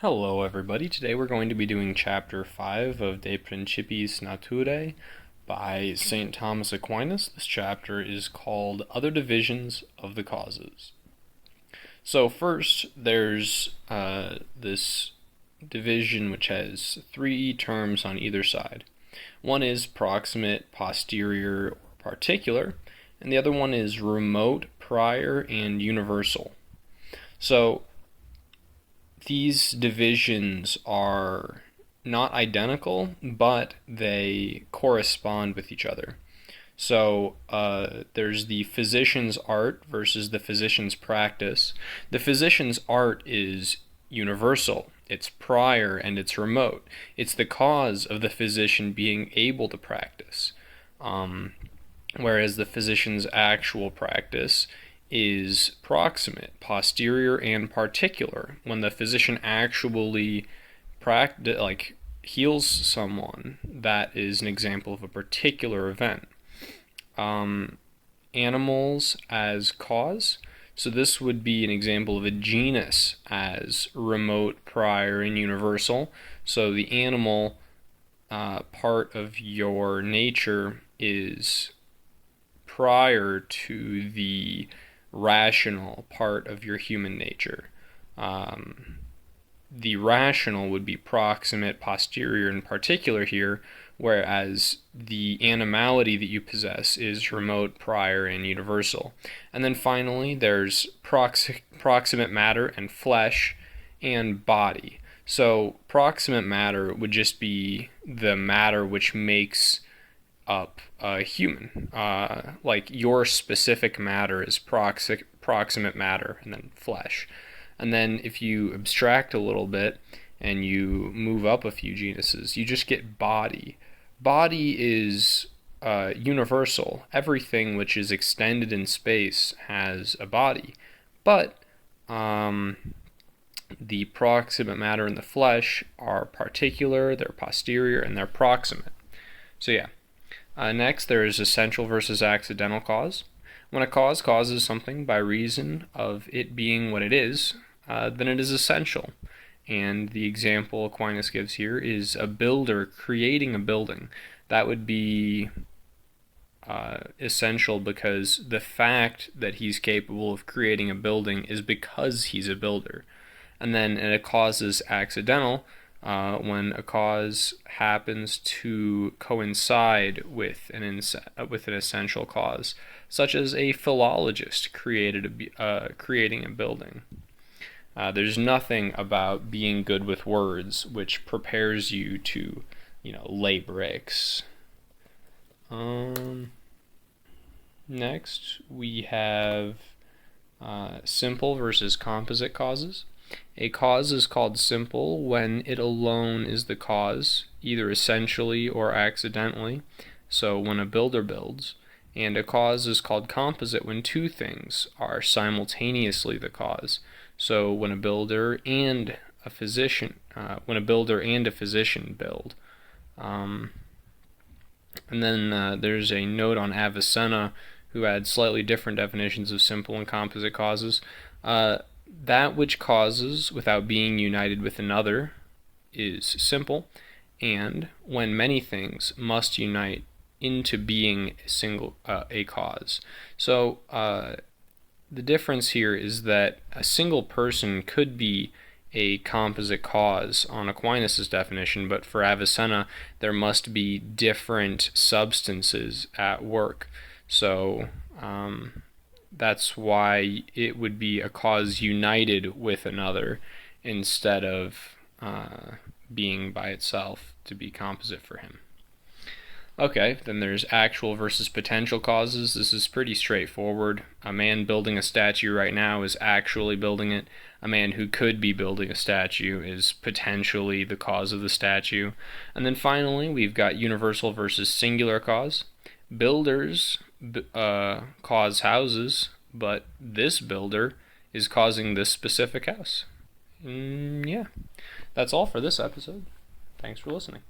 Hello everybody, today we're going to be doing chapter 5 of De Principiis Naturae by St. Thomas Aquinas. This chapter is called Other Divisions of the Causes. So first, there's this division which has three terms on either side. One is proximate, posterior, or particular, and the other one is remote, prior, and universal. So these divisions are not identical, but they correspond with each other. So there's the physician's art versus the physician's practice. The physician's art is universal. It's prior and it's remote. It's the cause of the physician being able to practice. Whereas the physician's actual practice is proximate, posterior, and particular. When the physician actually heals someone, that is an example of a particular event. Animals as cause. So this would be an example of a genus as remote, prior, and universal. So the animal part of your nature is prior to the rational part of your human nature. The rational would be proximate, posterior, and particular here, whereas the animality that you possess is remote, prior, and universal. And then finally, there's proximate matter and flesh and body. So proximate matter would just be the matter which makes up a human. Like your specific matter is proximate matter and then flesh. And then if you abstract a little bit and you move up a few genuses, you just get body. Body is universal. Everything which is extended in space has a body. But the proximate matter and the flesh are particular, they're posterior, and they're proximate. So yeah. Next, there is essential versus accidental cause. When a cause causes something by reason of it being what it is, then it is essential. And the example Aquinas gives here is a builder creating a building. That would be essential because the fact that he's capable of creating a building is because he's a builder. And then a cause is accidental. When a cause happens to coincide with an essential cause, such as a philologist creating a building. There's nothing about being good with words which prepares you to, lay bricks. Next, we have simple versus composite causes. A cause is called simple when it alone is the cause, either essentially or accidentally, so when a builder builds. And a cause is called composite when two things are simultaneously the cause, so when a builder and a physician build. And then there's a note on Avicenna, who had slightly different definitions of simple and composite causes. That which causes without being united with another is simple, and when many things must unite into being a cause. So the difference here is that a single person could be a composite cause on Aquinas' definition, but for Avicenna there must be different substances at work. So that's why it would be a cause united with another instead of being by itself to be composite for him. Okay, then there's actual versus potential causes. This is pretty straightforward. A man building a statue right now is actually building it. A man who could be building a statue is potentially the cause of the statue. And then finally, we've got universal versus singular cause. Builders cause houses, but this builder is causing this specific house. Yeah, that's all for this episode. Thanks for listening.